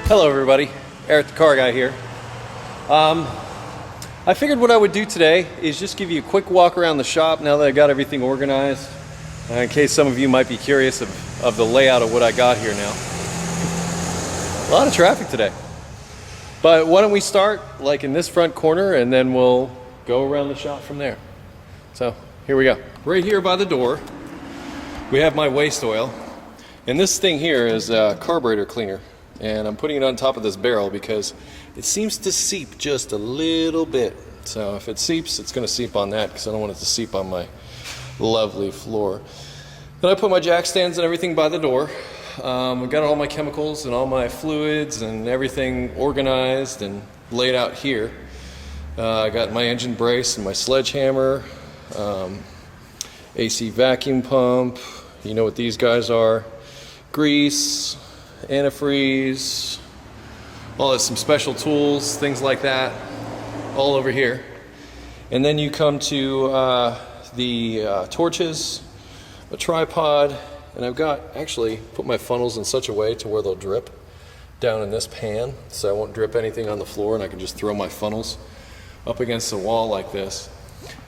Hello everybody, Eric the Car Guy here. I figured what I would do today is just give you a quick walk around the shop now that I got everything organized, in case some of you might be curious of the layout of what I got here now. A lot of traffic today. But why don't we start like in this front corner and then we'll go around the shop from there. So here we go. Right here by the door, we have my waste oil. And this thing here is a carburetor cleaner. And I'm putting it on top of this barrel because it seems to seep just a little bit. So if it seeps, it's going to seep on that because I don't want it to seep on my lovely floor. Then I put my jack stands and everything by the door. I've got all my chemicals and all my fluids and everything organized and laid out here. I got my engine brace and my sledgehammer, AC vacuum pump, you know what these guys are, grease, antifreeze, some special tools, things like that, all over here. And then you come to the torches, a tripod, and I've got actually put my funnels in such a way to where they'll drip down in this pan, so I won't drip anything on the floor, and I can just throw my funnels up against the wall like this.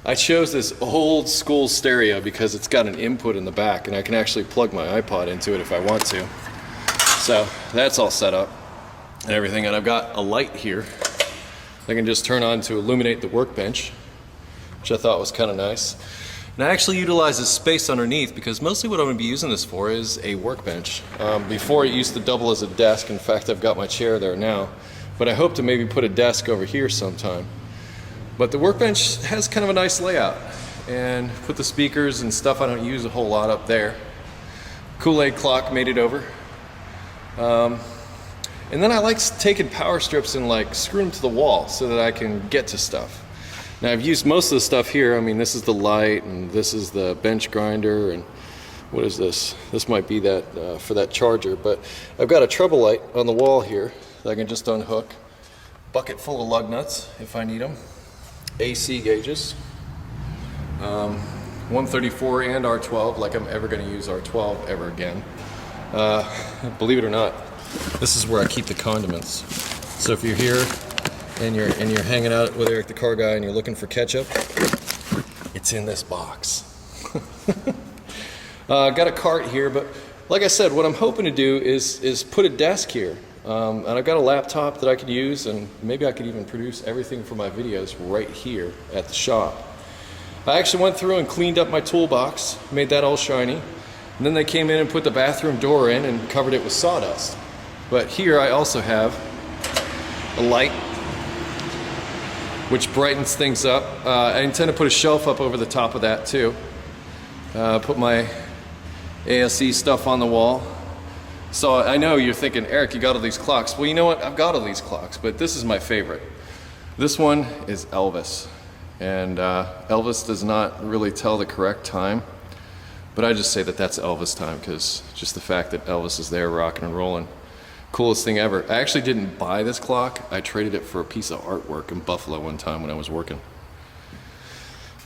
I chose this old school stereo because it's got an input in the back, and I can actually plug my iPod into it if I want to. So that's all set up and everything, and I've got a light here I can just turn on to illuminate the workbench, which I thought was kind of nice. And I actually utilize this space underneath because mostly what I'm going to be using this for is a workbench. Before it used to double as a desk. In fact, I've got my chair there now, but I hope to maybe put a desk over here sometime. But the workbench has kind of a nice layout, and put the speakers and stuff I don't use a whole lot up there. Kool-Aid clock made it over. And then I like taking power strips and like screw them to the wall so that I can get to stuff. Now I've used most of the stuff here. I mean, this is the light and this is the bench grinder, and what is this? This might be that for that charger, but I've got a treble light on the wall here that I can just unhook. Bucket full of lug nuts if I need them. AC gauges. 134 and R12, like I'm ever going to use R12 ever again. Believe it or not, this is where I keep the condiments. So if you're here and you're hanging out with Eric the Car Guy and you're looking for ketchup, it's in this box. Got a cart here, but like I said, what I'm hoping to do is put a desk here. And I've got a laptop that I could use, and maybe I could even produce everything for my videos right here at the shop. I actually went through and cleaned up my toolbox, made that all shiny. And then they came in and put the bathroom door in and covered it with sawdust. But here I also have a light, which brightens things up. I intend to put a shelf up over the top of that too. Put my ASE stuff on the wall. So I know you're thinking, Eric, you got all these clocks. Well, you know what? I've got all these clocks, but this is my favorite. This one is Elvis. And Elvis does not really tell the correct time. But I just say that that's Elvis time because just the fact that Elvis is there rocking and rolling. Coolest thing ever. I actually didn't buy this clock. I traded it for a piece of artwork in Buffalo one time when I was working.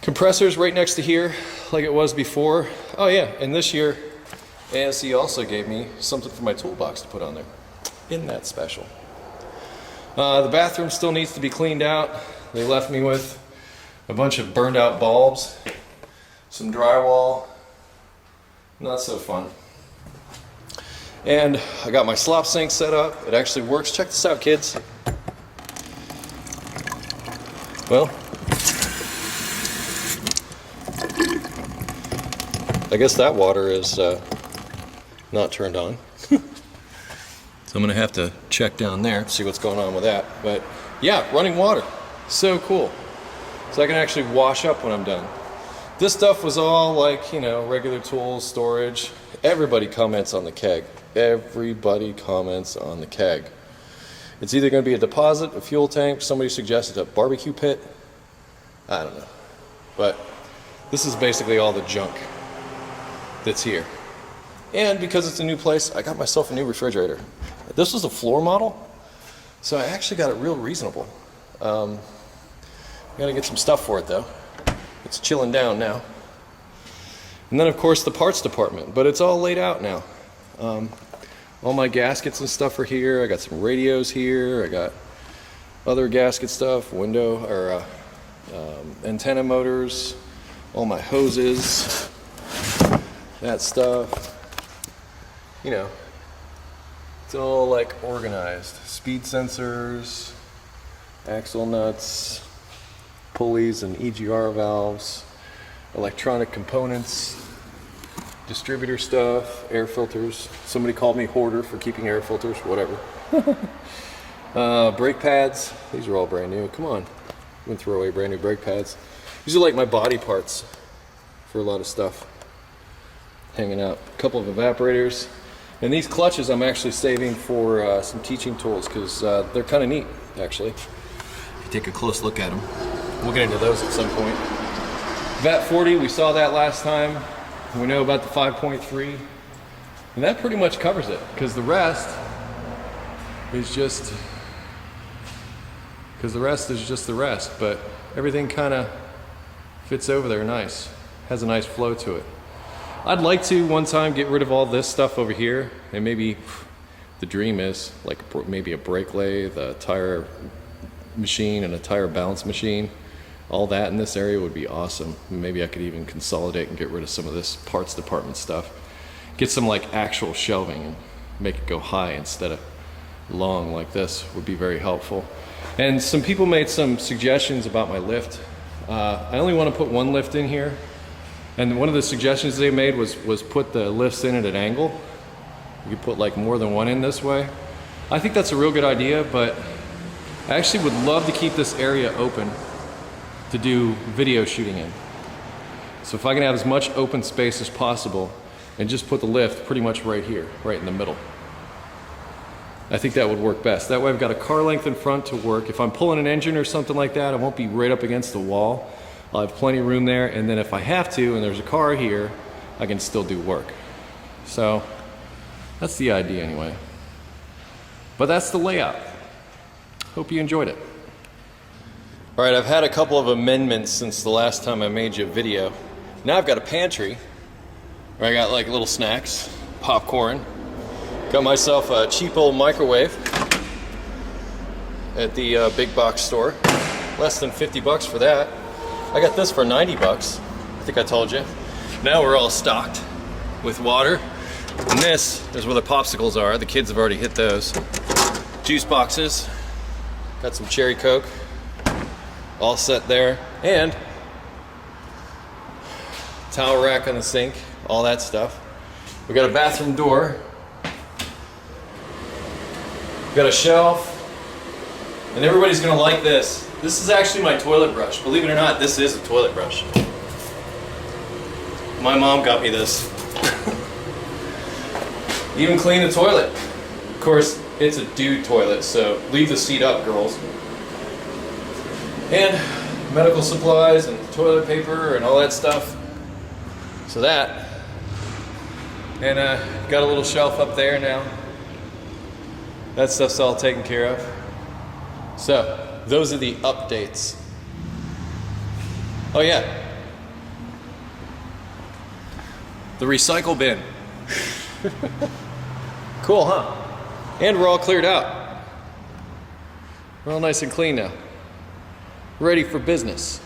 Compressors right next to here like it was before. Oh yeah, and this year ASE also gave me something for my toolbox to put on there. Isn't that special? The bathroom still needs to be cleaned out. They left me with a bunch of burned out bulbs, some drywall. Not so fun. And I got my slop sink set up. It actually works. Check this out, kids. Well, I guess that water is not turned on. So I'm gonna have to check down there, see what's going on with that. But yeah, running water. So cool. So I can actually wash up when I'm done. This stuff was all like, you know, regular tools, storage. Everybody comments on the keg. Everybody comments on the keg. It's either going to be a deposit, a fuel tank, somebody suggested a barbecue pit. I don't know. But this is basically all the junk that's here. And because it's a new place, I got myself a new refrigerator. This was a floor model, so I actually got it real reasonable. I gotta get some stuff for it though. It's chilling down now. And then of course the parts department, but it's all laid out now. All my gaskets and stuff are here. I got some radios here. I got other gasket stuff, window or antenna motors, all my hoses, that stuff. You know, it's all like organized. Speed sensors, axle nuts, pulleys and EGR valves, electronic components, distributor stuff, air filters. Somebody called me hoarder for keeping air filters, whatever. Brake pads, these are all brand new. Come on, I'm gonna throw away brand new brake pads. These are like my body parts for a lot of stuff hanging out. A couple of evaporators. And these clutches I'm actually saving for some teaching tools because they're kind of neat, actually. If you take a close look at them. We'll get into those at some point. VAT 40, we saw that last time. We know about the 5.3. And that pretty much covers it because the rest is just the rest, but everything kind of fits over there nice. Has a nice flow to it. I'd like to one time get rid of all this stuff over here, and maybe the dream is like maybe a brake lathe, a tire machine, and a tire balance machine. All that in this area would be awesome. Maybe I could even consolidate and get rid of some of this parts department stuff. Get some like actual shelving and make it go high instead of long like this would be very helpful. And some people made some suggestions about my lift. I only want to put one lift in here. And one of the suggestions they made was put the lifts in at an angle. You could put like more than one in this way. I think that's a real good idea, but I actually would love to keep this area open to do video shooting in. So if I can have as much open space as possible and just put the lift pretty much right here, right in the middle. I think that would work best. That way I've got a car length in front to work. If I'm pulling an engine or something like that, I won't be right up against the wall. I'll have plenty of room there, and then if I have to and there's a car here, I can still do work. So that's the idea anyway. But that's the layout. Hope you enjoyed it. All right, I've had a couple of amendments since the last time I made you a video. Now I've got a pantry where I got like little snacks, popcorn. Got myself a cheap old microwave at the big box store. Less than 50 bucks for that. I got this for 90 bucks. I think I told you. Now we're all stocked with water. And this is where the popsicles are. The kids have already hit those. Juice boxes. Got some cherry Coke. All set there. And towel rack on the sink. All that stuff. We got a bathroom door. Got a shelf. And everybody's gonna like this. This is actually my toilet brush. Believe it or not, this is a toilet brush. My mom got me this. Even clean the toilet. Of course, it's a dude toilet, so leave the seat up, girls. And medical supplies and toilet paper and all that stuff. So that. And got a little shelf up there now. That stuff's all taken care of. So, those are the updates. Oh yeah. The recycle bin. Cool, huh? And we're all cleared out. We're all nice and clean now. Ready for business.